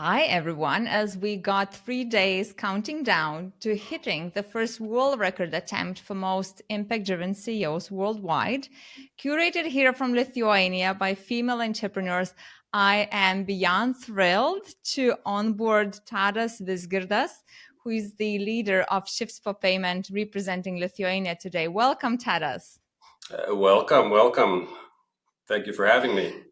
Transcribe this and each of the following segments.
Hi, everyone. As we got 3 days counting down to hitting the first world record attempt for most impact driven CEOs worldwide, curated here from Lithuania by female entrepreneurs, I am beyond thrilled to onboard Tadas Vizgirdas, who is the leader of Shift4 Payments representing Lithuania today. Welcome, Tadas. Welcome. Thank you for having me.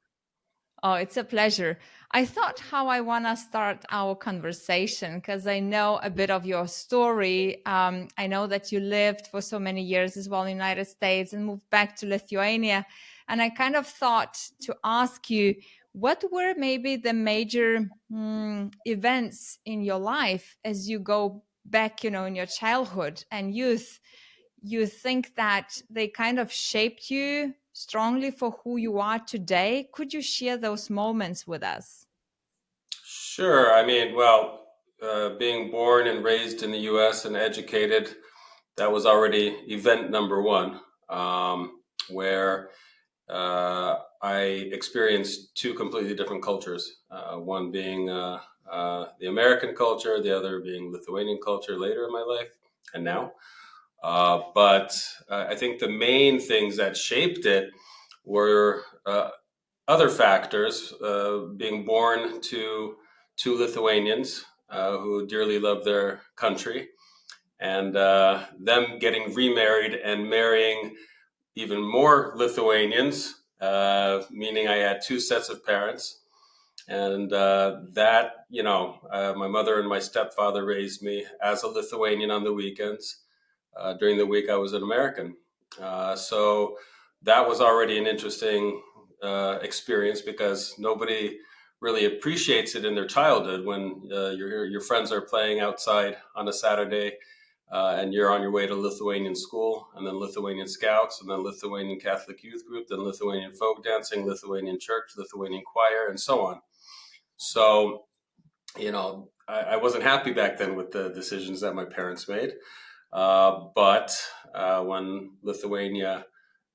Oh, it's a pleasure. I thought how I want to start our conversation because I know a bit of your story. I know that you lived for so many years as well in the United States and moved back to Lithuania. And I kind of thought to ask you, what were maybe the major events in your life as you go back, in your childhood and youth? You think that they kind of shaped you strongly for who you are today? Could you share those moments with us? Sure. Being born and raised in the U.S. and educated, that was already event number one, where I experienced two completely different cultures. One being the American culture, the other being Lithuanian culture later in my life and now. But I think the main things that shaped it were other factors, being born to two Lithuanians who dearly love their country, and them getting remarried and marrying even more Lithuanians, meaning I had two sets of parents. And my mother and my stepfather raised me as a Lithuanian on the weekends. During the week, I was an American. So that was already an interesting experience because nobody really appreciates it in their childhood when your friends are playing outside on a Saturday and you're on your way to Lithuanian school, and then Lithuanian Scouts, and then Lithuanian Catholic Youth Group, then Lithuanian folk dancing, Lithuanian church, Lithuanian choir, and so on. So, I wasn't happy back then with the decisions that my parents made. But when Lithuania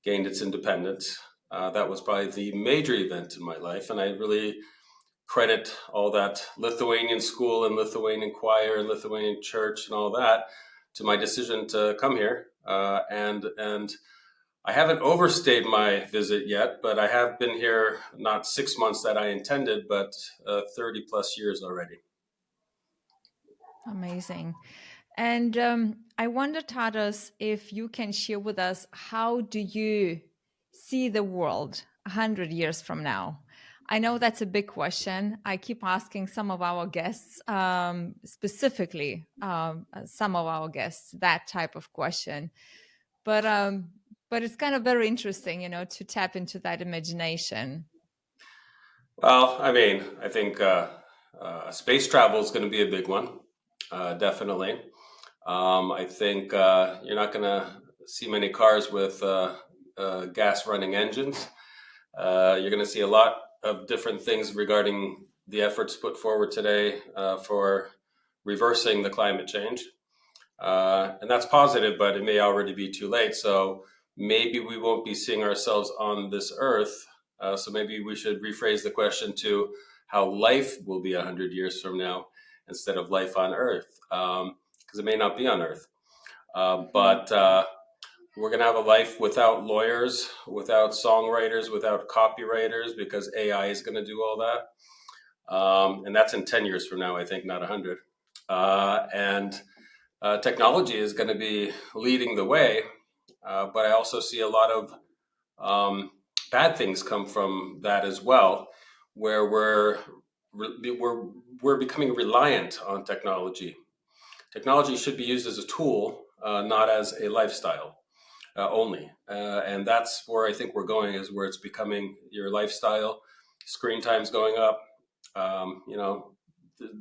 gained its independence, that was probably the major event in my life. And I really credit all that Lithuanian school and Lithuanian choir and Lithuanian church and all that to my decision to come here. And I haven't overstayed my visit yet, but I have been here not 6 months that I intended, but 30 plus years already. Amazing. And I wonder, Tadas, if you can share with us, how do you see the world 100 years from now? I know that's a big question. I keep asking some of our guests, specifically some of our guests, that type of question. But it's kind of very interesting, to tap into that imagination. Well, I think space travel is going to be a big one, definitely. I think you're not going to see many cars with gas running engines. You're going to see a lot of different things regarding the efforts put forward today for reversing the climate change. And that's positive, but it may already be too late. So maybe we won't be seeing ourselves on this earth. So maybe we should rephrase the question to how life will be 100 years from now instead of life on earth, because it may not be on earth. But we're going to have a life without lawyers, without songwriters, without copywriters, because AI is going to do all that. And that's in 10 years from now, I think, not 100. And technology is going to be leading the way, but I also see a lot of bad things come from that as well, where we're becoming reliant on technology. Technology should be used as a tool, not as a lifestyle only, and that's where I think we're going, is where it's becoming your lifestyle. Screen time's going up.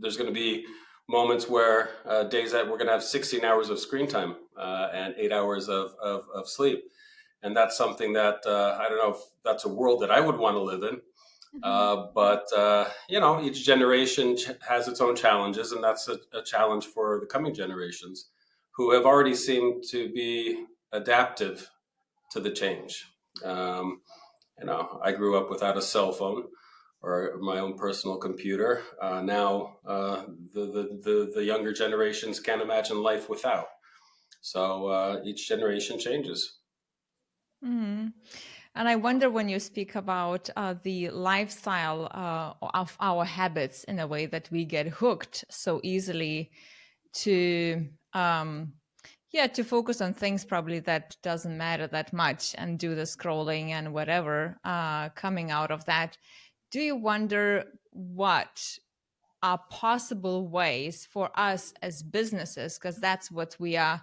There's going to be moments where days that we're going to have 16 hours of screen time and 8 hours of sleep. And that's something that I don't know if that's a world that I would want to live in. But each generation has its own challenges, and that's a challenge for the coming generations who have already seemed to be adaptive to the change. I grew up without a cell phone. or my own personal computer. Now, the younger generations can't imagine life without. So each generation changes. Mm. And I wonder when you speak about the lifestyle of our habits in a way that we get hooked so easily to, yeah, to focus on things probably that doesn't matter that much and do the scrolling and whatever coming out of that. Do you wonder what are possible ways for us as businesses, because that's what we are,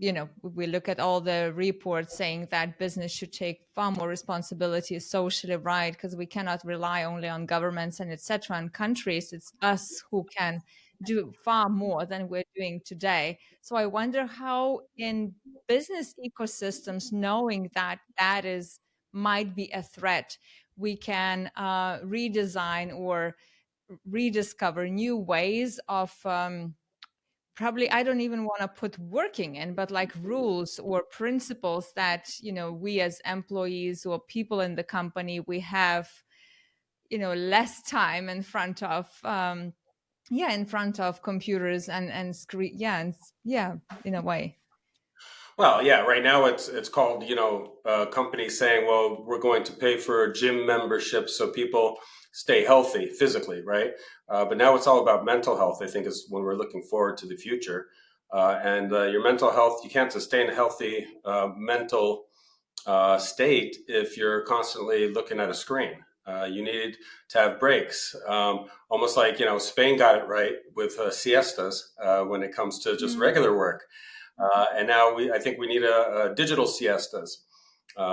we look at all the reports saying that business should take far more responsibility socially, right? Because we cannot rely only on governments and etc. and countries. It's us who can do far more than we're doing today. So I wonder how in business ecosystems, knowing that that is might be a threat, we can redesign or rediscover new ways of probably, I don't even want to put working in, but like rules or principles that, we as employees or people in the company, we have, less time in front of, in front of computers and screen. Yeah. And yeah, in a way. Well, yeah, right now it's called, companies saying, well, we're going to pay for gym memberships so people stay healthy physically, right? But now it's all about mental health, I think, is when we're looking forward to the future. And your mental health, you can't sustain a healthy mental state if you're constantly looking at a screen. You need to have breaks, almost like, Spain got it right with siestas when it comes to just Mm. regular work. And now I think we need a digital siestas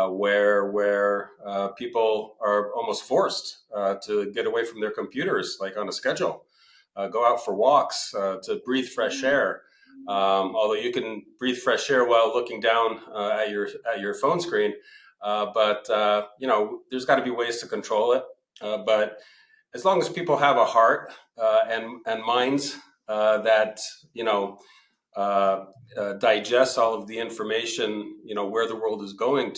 where people are almost forced to get away from their computers, like on a schedule, go out for walks to breathe fresh Mm. air. Although you can breathe fresh air while looking down at your phone screen, but there's got to be ways to control it. But as long as people have a heart and minds that uh, digest all of the information, where the world is going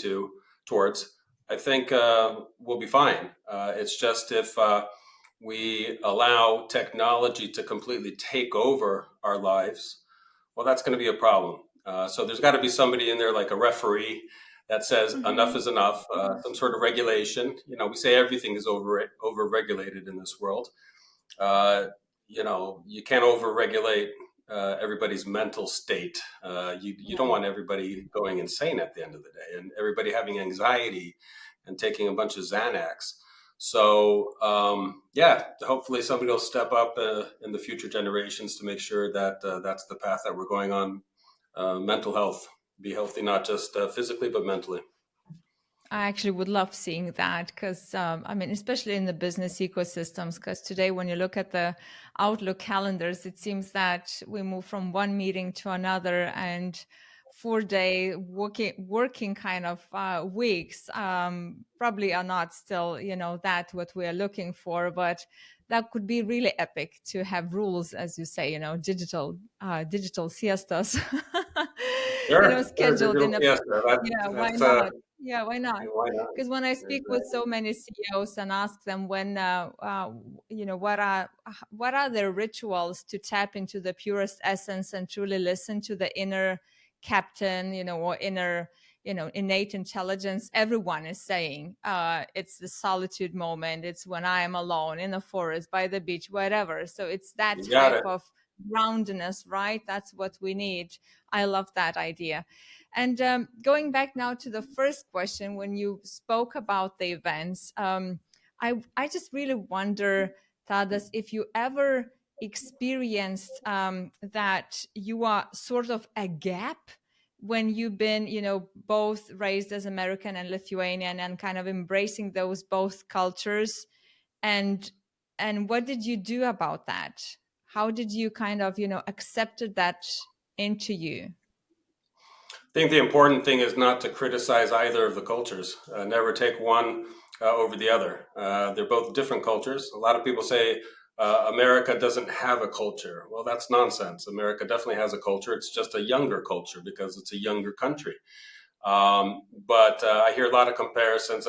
towards, I think we'll be fine. It's just if we allow technology to completely take over our lives, well, that's going to be a problem. So there's got to be somebody in there, like a referee, that says enough Hmm. is enough. Some sort of regulation. We say everything is over regulated in this world. Uh, you can't overregulate everybody's mental state. You don't Yeah. want everybody going insane at the end of the day, and everybody having anxiety and taking a bunch of Xanax. So yeah, hopefully somebody will step up in the future generations to make sure that that's the path that we're going on. Mental health, be healthy, not just physically but mentally. I actually would love seeing that because, I mean, especially in the business ecosystems, because today when you look at the Outlook calendars, it seems that we move from one meeting to another and 4-day working kind of weeks probably are not still, that what we are looking for, but that could be really epic to have rules, as you say, digital siestas, Sure, scheduled digital in a, fiesta. yeah, why That's not? Yeah, why not? why not? Because when I speak with Exactly. so many CEOs and ask them when, what are their rituals to tap into the purest essence and truly listen to the inner captain, or inner, innate intelligence, everyone is saying it's the solitude moment. It's when I am alone in the forest, by the beach, whatever. So it's that You got type it. of groundedness, right? That's what we need. I love that idea. And going back now to the first question, when you spoke about the events, I just really wonder, Tadas, if you ever experienced that you are sort of a gap when you've been, both raised as American and Lithuanian and kind of embracing those both cultures, and what did you do about that? How did you kind of, accepted that into you? I think the important thing is not to criticize either of the cultures. Never take one over the other. They're both different cultures. A lot of people say America doesn't have a culture. Well, that's nonsense. America definitely has a culture. It's just a younger culture because it's a younger country. But I hear a lot of comparisons.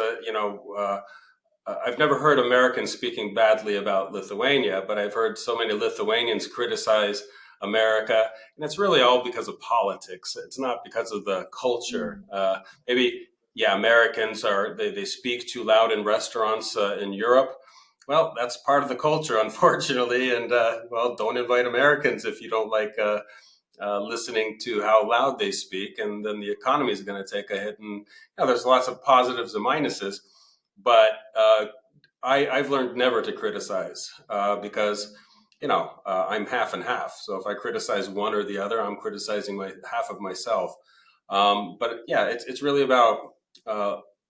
I've never heard Americans speaking badly about Lithuania, but I've heard so many Lithuanians criticize America, and it's really all because of politics. It's not because of the culture. Mm. Maybe, yeah, Americans they speak too loud in restaurants in Europe. Well, that's part of the culture, unfortunately, and well, don't invite Americans if you don't like listening to how loud they speak, and then the economy is going to take a hit. And there's lots of positives and minuses, but I've learned never to criticize because I'm half and half. So if I criticize one or the other, I'm criticizing my half of myself. But yeah, it's really about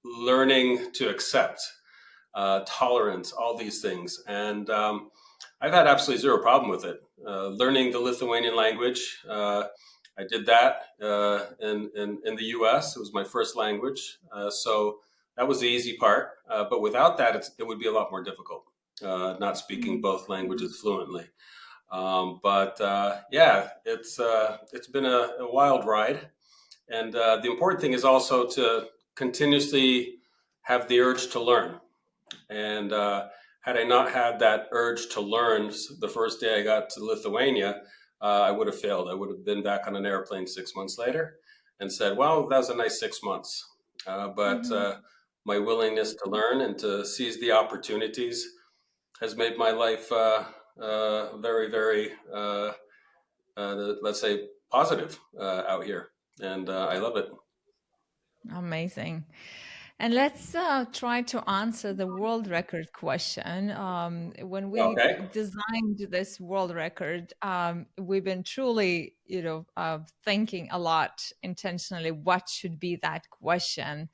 learning to accept tolerance, all these things, and I've had absolutely zero problem with it. Learning the Lithuanian language, I did that in the U.S. It was my first language, so that was the easy part. But without that, it would be a lot more difficult. Not speaking Mm. both languages fluently, but yeah, it's been a wild ride, and the important thing is also to continuously have the urge to learn. And had I not had that urge to learn the first day I got to Lithuania, I would have failed. I would have been back on an airplane 6 months later and said, well, that was a nice 6 months. But Mhm. my willingness to learn and to seize the opportunities has made my life very, very, let's say, positive out here. And I love it. Amazing. And let's try to answer the world record question. When we Okay. designed this world record, we've been truly, thinking a lot intentionally what should be that question.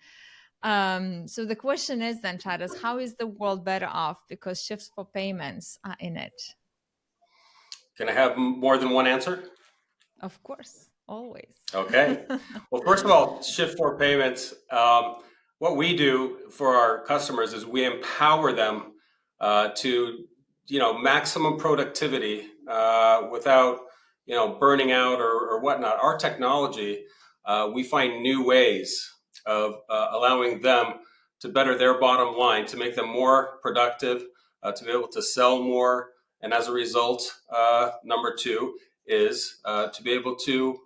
So the question is then, Tadas, how is the world better off because shifts for payments are in it? Can I have more than one answer? Of course, always. Okay. Well, first of all, Shift4 Payments, what we do for our customers is we empower them to, maximum productivity without, burning out or whatnot. Our technology, we find new ways of allowing them to better their bottom line, to make them more productive, to be able to sell more. And as a result, number two is to be able to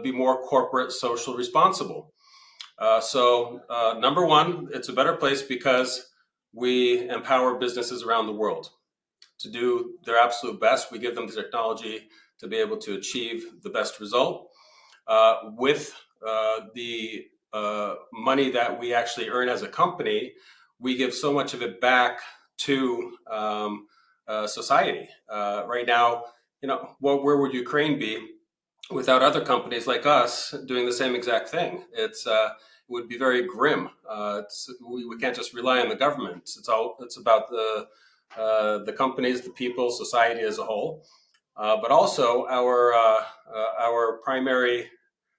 be more corporate social responsible. So number one, it's a better place because we empower businesses around the world to do their absolute best. We give them the technology to be able to achieve the best result with the money that we actually earn as a company. We give so much of it back to society. Right now, where would Ukraine be without other companies like us doing the same exact thing? It would be very grim. We can't just rely on the government. It's about the companies, the people, society as a whole, but also our primary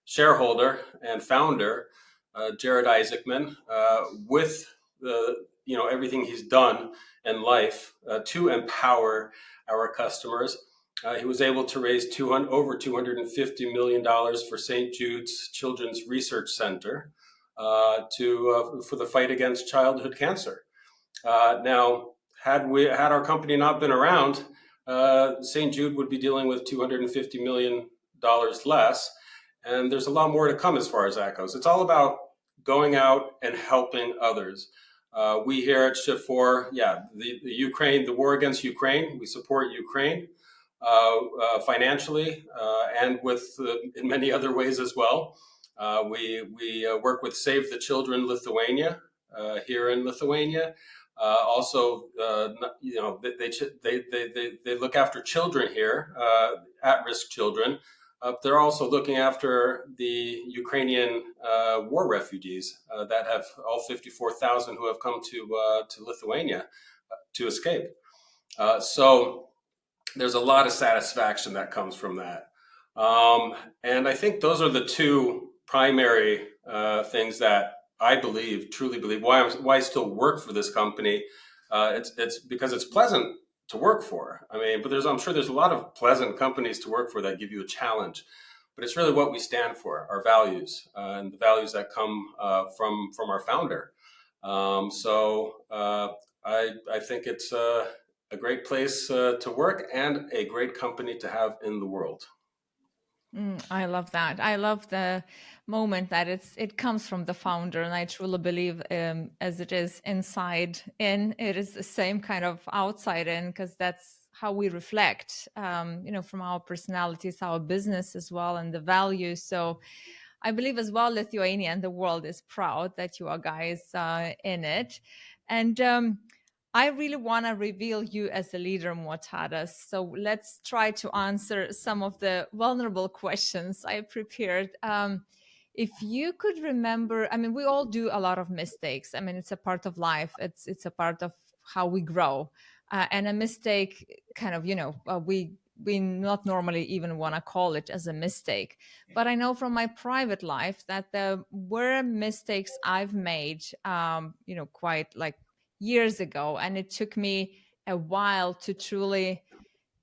shareholder and founder, Jared Isaacman, with everything he's done in life to empower our customers. He was able to raise over $250 million for St. Jude's Children's Research Center for the fight against childhood cancer. Now, had our company not been around, St. Jude would be dealing with $250 million less, and there's a lot more to come as far as that goes. It's all about going out and helping others. We here at Shift4, the Ukraine, the war against Ukraine, we support Ukraine financially and with in many other ways as well. We work with Save the Children Lithuania here in Lithuania. Also, they look after children here, at-risk children. They're also looking after the Ukrainian war refugees that have all 54,000 who have come to Lithuania to escape. So there's a lot of satisfaction that comes from that. And I think those are the two primary things that I truly believe, why I still work for this company. It's because it's pleasant to work for. I mean, but I'm sure there's a lot of pleasant companies to work for that give you a challenge. But it's really what we stand for, our values, and the values that come from our founder. So I think it's a great place to work and a great company to have in the world. I love that. I love the moment that it comes from the founder, and I truly believe, as it is inside in, it is the same kind of outside in, because that's how we reflect, from our personalities, our business as well, and the values. So I believe as well, Lithuania and the world is proud that you are guys in it. And I really want to reveal you as a leader more, Tadas. So let's try to answer some of the vulnerable questions I prepared. If you could remember, I mean, we all do a lot of mistakes. I mean, it's a part of life. It's a part of how we grow. And a mistake, kind of, we not normally even want to call it as a mistake. But I know from my private life that there were mistakes I've made, quite like years ago, and it took me a while to truly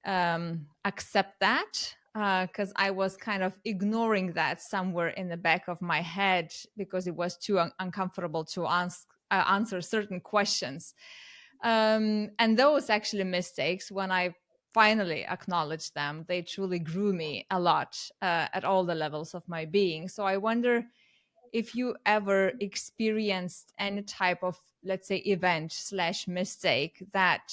accept that, because I was kind of ignoring that somewhere in the back of my head because it was too uncomfortable to answer certain questions. And those actually mistakes, when I finally acknowledged them, they truly grew me a lot at all the levels of my being. So I wonder if you ever experienced any type of, let's say, event slash mistake that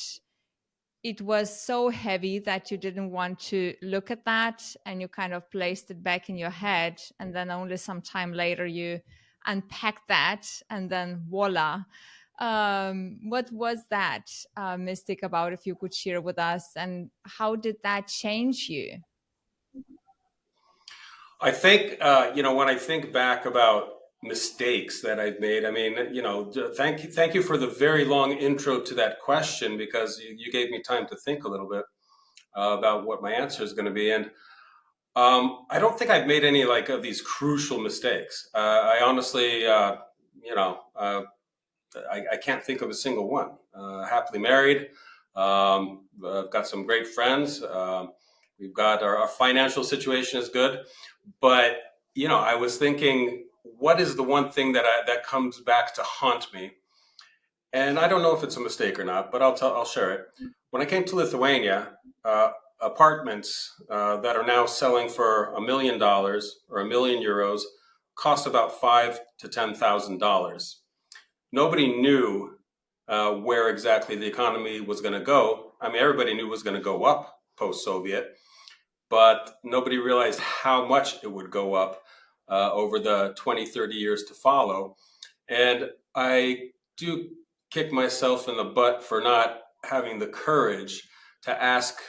it was so heavy that you didn't want to look at that, and you kind of placed it back in your head, and then only some time later you unpacked that, and then voila. What was that mistake about, if you could share with us, and how did that change you? I think when I think back about mistakes that I've made. I mean, thank you for the very long intro to that question, because you gave me time to think a little bit about what my answer is going to be. And I don't think I've made any like of these crucial mistakes. I honestly, you know, I can't think of a single one. Happily married. I've got some great friends. We've got our financial situation is good, but I was thinking, what is the one thing that comes back to haunt me? And I don't know if it's a mistake or not, but I'll share it. When I came to Lithuania, apartments that are now selling for $1 million or €1 million cost about $5,000 to $10,000. Nobody knew where exactly the economy was going to go. I mean, everybody knew it was going to go up post-Soviet, but nobody realized how much it would go up over the 20, 30 years to follow. And I do kick myself in the butt for not having the courage to ask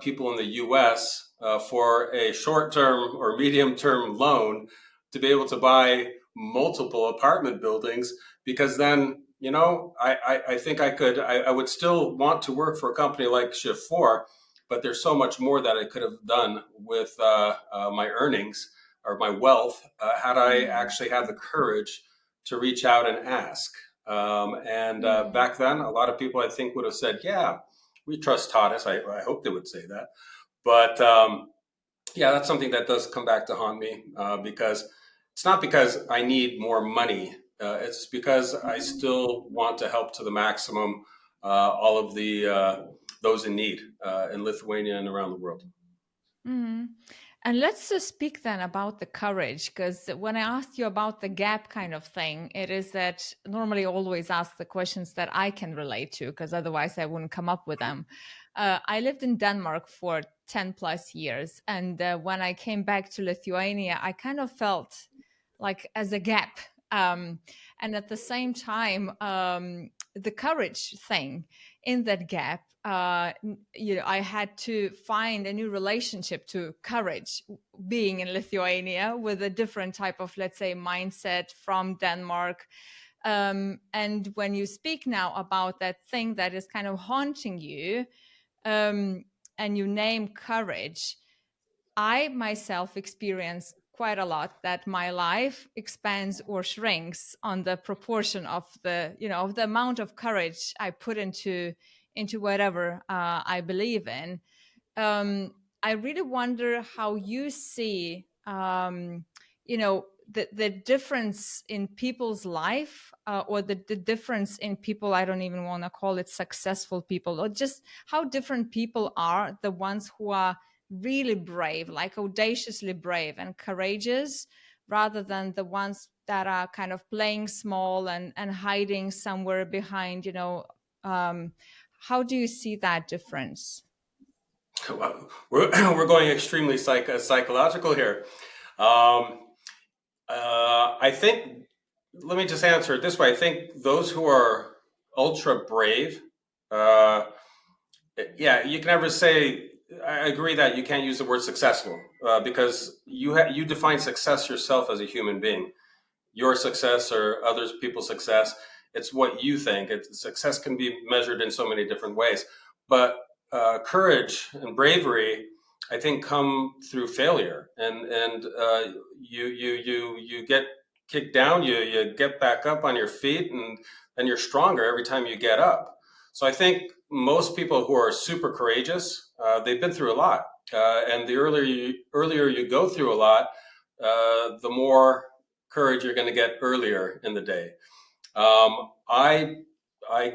people in the US for a short term or medium term loan to be able to buy multiple apartment buildings, because then, I think I would still want to work for a company like Shift4, but there's so much more that I could have done with my earnings or my wealth had I Mm, actually had the courage to reach out and ask. And mm, back then, a lot of people I think would have said, "Yeah, we trust Tadas." I hope they would say that. But yeah, that's something that does come back to haunt me, because it's not because I need more money. It's because I still want to help to the maximum all of the those in need in Lithuania and around the world. mm. And let's just speak then about the courage, because when I asked you about the gap kind of thing, it is that normally always ask the questions that I can relate to, because otherwise I wouldn't come up with them. I lived in Denmark for 10 plus years. And when I came back to Lithuania, I kind of felt like as a gap. And at the same time, the courage thing in that gap, I had to find a new relationship to courage, being in Lithuania with a different type of, let's say, mindset from Denmark. And when you speak now about that thing that is kind of haunting you, and you name courage, I myself experience quite a lot that my life expands or shrinks on the proportion of of the amount of courage I put into whatever I believe in. I really wonder how you see, you know, the difference in people's life, or the difference in people, I don't even want to call it successful people, or just how different people are, the ones who are really brave, like audaciously brave and courageous, rather than the ones that are kind of playing small and hiding somewhere behind, how do you see that difference? Well, we're going extremely psychological here. Um, I think, let me just answer it this way. I think those who are ultra brave, uh, yeah, you can never say, I agree that you can't use the word successful, because you define success yourself as a human being. Your success or others people's success, it's what you think. Success can be measured in so many different ways. But courage and bravery, I think, come through failure, and you get kicked down, you get back up on your feet, and then you're stronger every time you get up. So I think most people who are super courageous, they've been through a lot, and the earlier you go through a lot, the more courage you're going to get earlier in the day. I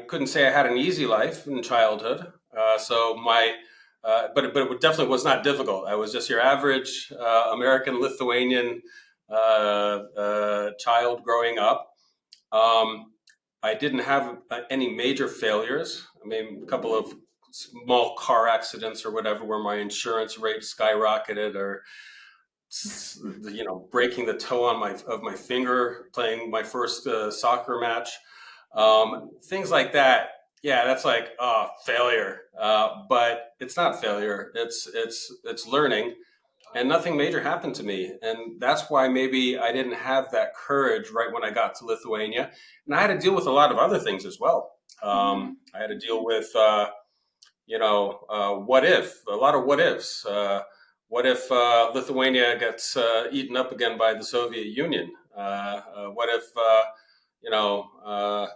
couldn't say I had an easy life in childhood, so my but it definitely was not difficult. I was just your average American Lithuanian child growing up. Um, I didn't have any major failures. I mean, a couple of small car accidents or whatever, where my insurance rate skyrocketed, or breaking the toe on my finger playing my first soccer match, things like that. Yeah, that's like, failure, but it's not failure. It's learning, and nothing major happened to me, and that's why maybe I didn't have that courage right when I got to Lithuania, and I had to deal with a lot of other things as well. Mm-hmm. I had to deal with what if, a lot of what ifs. What if Lithuania gets eaten up again by the Soviet Union? What if,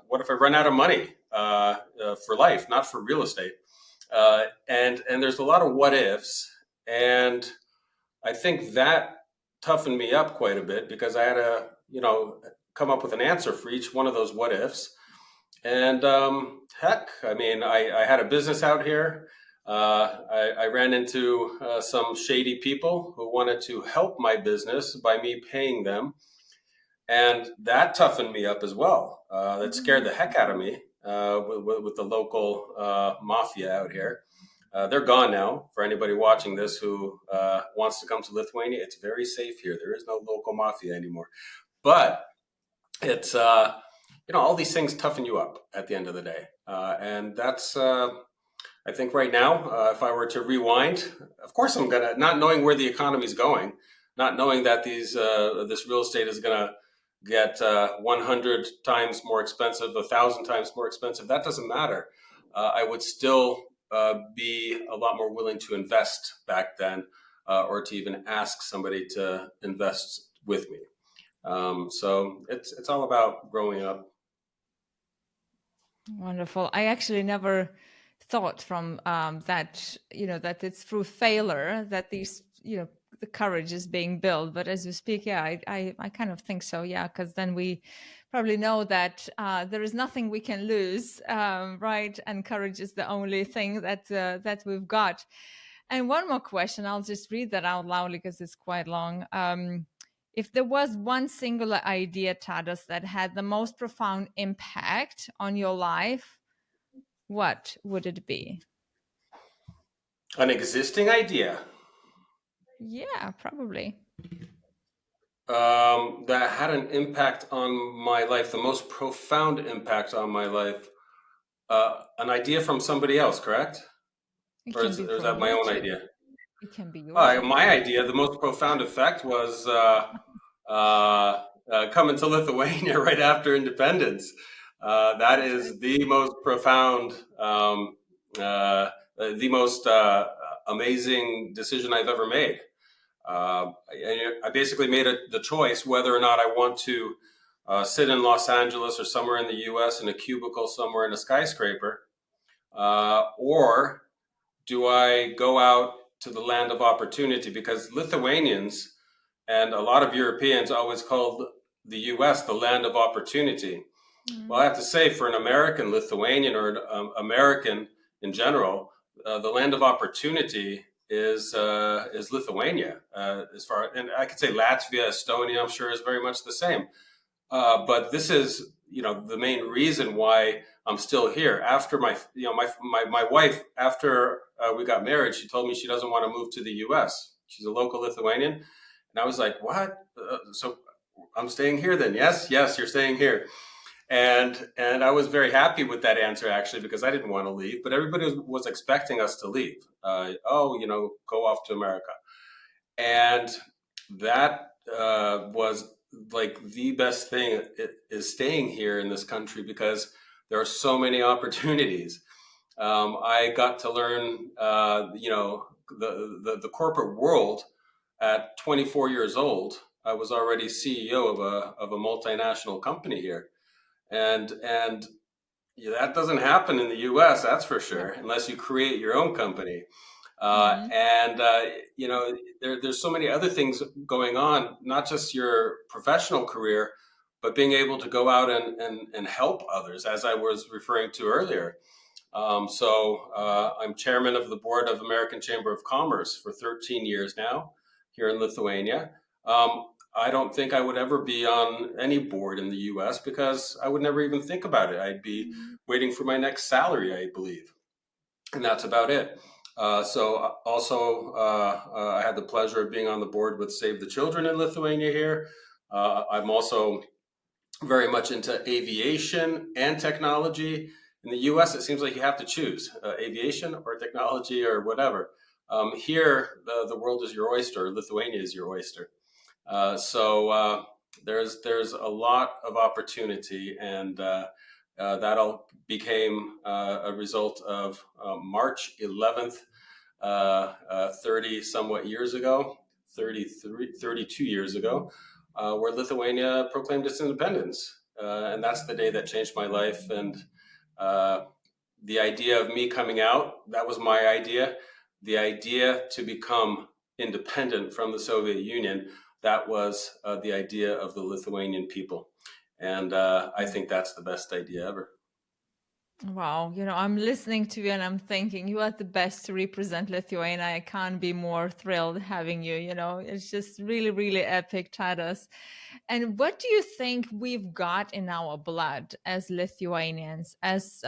what if I run out of money for life, not for real estate? And there's a lot of what ifs, and I think that toughened me up quite a bit, because I had to, come up with an answer for each one of those what ifs. And heck, I mean, I had a business out here. I ran into some shady people who wanted to help my business by me paying them. And that toughened me up as well. That scared Mm-hmm. the heck out of me, with the local mafia out here. They're gone now. For anybody watching this who wants to come to Lithuania, it's very safe here. There is no local mafia anymore. But it's all these things toughen you up at the end of the day, and that's I think right now, if I were to rewind, of course I'm gonna, not knowing where the economy is going, not knowing that this real estate is gonna get 100 times more expensive, 1,000 times more expensive. That doesn't matter. I would still be a lot more willing to invest back then, or to even ask somebody to invest with me. So it's all about growing up. Wonderful. I actually never thought from that, that it's through failure that these, the courage is being built. But as you speak, yeah, I kind of think so. Yeah, because then we probably know that there is nothing we can lose, right? And courage is the only thing that we've got. And one more question, I'll just read that out loud because it's quite long. If there was one singular idea, Tadas, that had the most profound impact on your life, what would it be? An existing idea Yeah, probably. that had an impact on my life, the most profound impact on my life. An idea from somebody else, correct? It Or can is, be or is from that my you own too. idea? It can be yours if you My want. idea, the most profound effect was coming to Lithuania right after independence. That Okay. is the most profound, the most amazing decision I've ever made. I basically made the choice whether or not I want to sit in Los Angeles or somewhere in the US in a cubicle somewhere in a skyscraper, or do I go out to the land of opportunity? Because Lithuanians, And a lot of Europeans always called the US the land of opportunity. Well, I Mm, have to say, for an American, Lithuanian, or an American in general, the land of opportunity is Lithuania. As far, and I could say Latvia, Estonia, I'm sure is very much the same. But this is, the main reason why I'm still here. After my wife, after we got married, she told me she doesn't want to move to the U.S. She's a local Lithuanian, and I was like, "What? So I'm staying here then?" Yes, yes, you're staying here. And I was very happy with that answer actually because I didn't want to leave, but everybody was expecting us to leave. Oh, go off to America, and that was like the best thing is staying here in this country because there are so many opportunities. I got to learn, the corporate world at 24 years old. I was already CEO of a multinational company here, and yeah, that doesn't happen in the U.S. That's for sure, no. unless you create your own company. Mm, And there's so many other things going on, not just your professional career, but being able to go out and help others, as I was referring to earlier. I'm chairman of the board of American Chamber of Commerce for 13 years now here in Lithuania. I don't think I would ever be on any board in the US because I would never even think about it. I'd be mm, waiting for my next salary, I believe, and that's about it. I had the pleasure of being on the board with Save the Children in Lithuania here. I'm also very much into aviation and technology. In the US, it seems like you have to choose aviation or technology or whatever. Here, the world is your oyster. Lithuania is your oyster. There's a lot of opportunity, and that all became a result of March 11th, 30 somewhat years ago, 32 years ago, where Lithuania proclaimed its independence. And that's the day that changed my life. And uh, the idea of me coming out, that was my idea. The idea to become independent from the Soviet Union, that was the idea of the Lithuanian people. And I mm. think that's the best idea ever. Wow, I'm listening to you and I'm thinking you are the best to represent Lithuania. I can't be more thrilled having you. It's just really, really epic, Tadas. And what do you think we've got in our blood as Lithuanians, as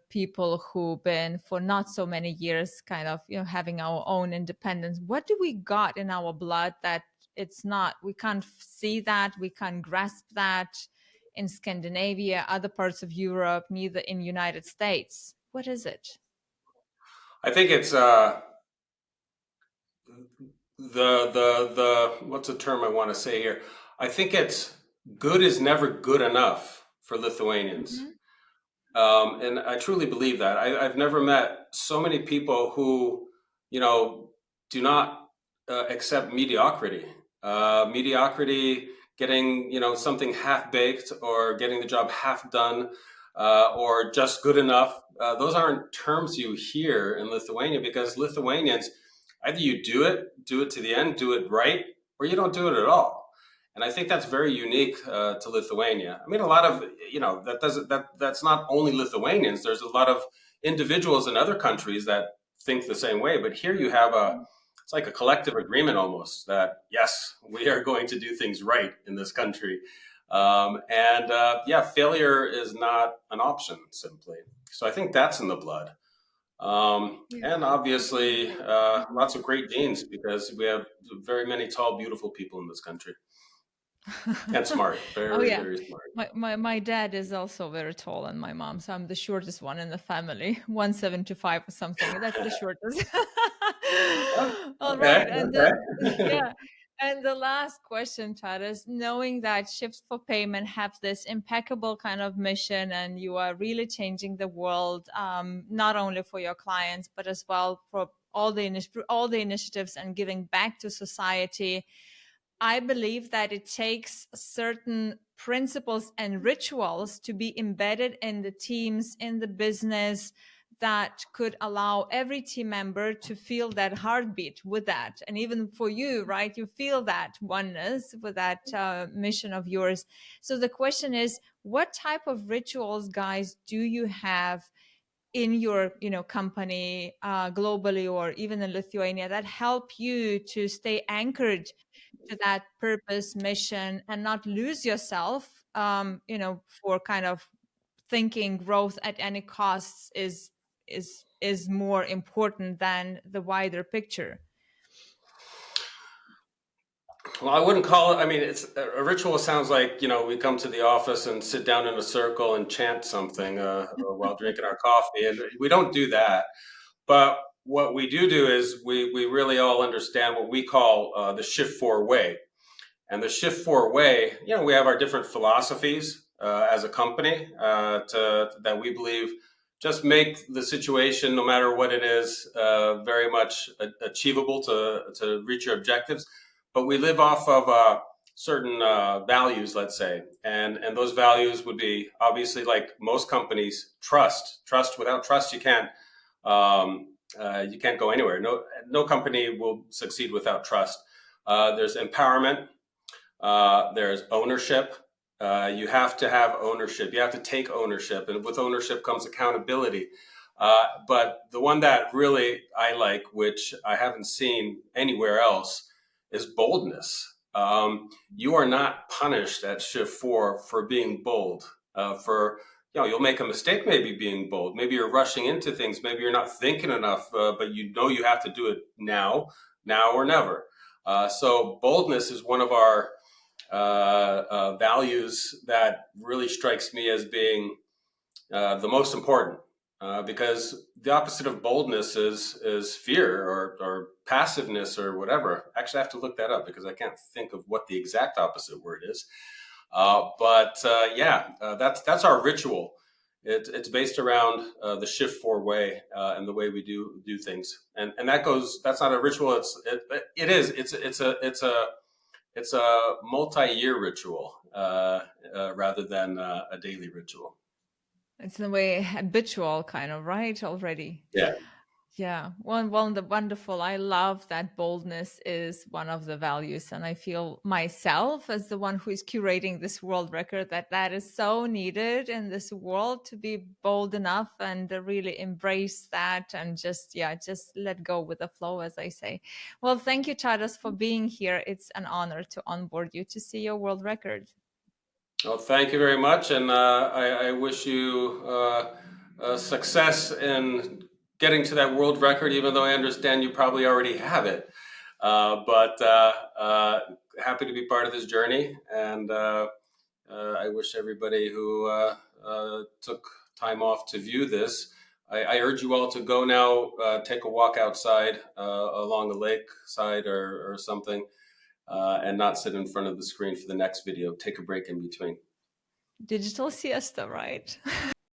people who've been for not so many years kind of, having our own independence? What do we got in our blood that it's not, we can't see that, we can't grasp that in Scandinavia, other parts of Europe, neither in United States? What is it? I think it's the what's the term I want to say here? I think it's good is never good enough for Lithuanians. Hmm. And I truly believe that. I've never met so many people who, you know, do not accept mediocrity. Mediocrity, getting, something half baked or getting the job half done or just good enough. Those aren't terms you hear in Lithuania because Lithuanians, either you do it to the end, do it right, or you don't do it at all. And I think that's very unique to Lithuania. I mean, a lot of that doesn't that's not only Lithuanians. There's a lot of individuals in other countries that think the same way. But here you have it's like a collective agreement almost that yes, we are going to do things right in this country. Failure is not an option simply. So I think that's in the blood. Yeah. And obviously, Mhm. lots of great genes because we have very many tall, beautiful people in this country and smart, Oh very, yeah. very smart. My dad is also very tall and my mom, so I'm the shortest one in the family, 175 or something. That's the shortest. All Okay, right. okay. Yeah. And the last question, Tadas, knowing that Shift for Payment have this impeccable kind of mission and you are really changing the world, not only for your clients, but as well for all the initiatives and giving back to society. I believe that it takes certain principles and rituals to be embedded in the teams, in the business, that could allow every team member to feel that heartbeat with that. And even for you, right, you feel that oneness with that mission of yours. So the question is, what type of rituals, guys, do you have in your company globally, or even in Lithuania, that help you to stay anchored to that purpose, mission, and not lose yourself, for kind of thinking growth at any costs is more important than the wider picture? Well, I wouldn't call it. I mean, it's a ritual. Sounds like we come to the office and sit down in a circle and chant something while drinking our coffee, and we don't do that. But what we do is we really all understand what we call the Shift4 way. And the Shift4 way, we have our different philosophies as a company that we believe just make the situation, no matter what it is, very much achievable to reach your objectives. But we live off of certain values, let's say, and those values would be, obviously, like most companies, trust. Trust. Without trust, you can't go anywhere. No company will succeed without trust. There's empowerment. There's ownership. You have to have ownership. You have to take ownership, and with ownership comes accountability. But the one that really I like, which I haven't seen anywhere else, is boldness. You are not punished at Shift4 for being bold. You'll make a mistake, maybe being bold. Maybe you're rushing into things. Maybe you're not thinking enough, but you have to do it now or never. So boldness is one of our values that really strikes me as being the most important, because the opposite of boldness is fear or passiveness or whatever. Actually, I have to look that up because I can't think of what the exact opposite word is. That's our ritual. It's based around the Shift4 way and the way we do things, and that's not a ritual. It's a multi-year ritual rather than a daily ritual. It's in a way habitual, kind of, right, already. Yeah. Yeah, wonderful. I love that boldness is one of the values, and I feel myself as the one who is curating this world record that is so needed in this world, to be bold enough and really embrace that, and just let go with the flow, as I say. Well, thank you, Tadas, for being here. It's an honor to onboard you to see your world record. Well, thank you very much, and I wish you success in getting to that world record. Even though I understand you probably already have it, but happy to be part of this journey, and I wish everybody who took time off to view this. I urge you all to go now, take a walk outside along the lake side or something, and not sit in front of the screen for the next video. Take a break in between. Digital siesta, right?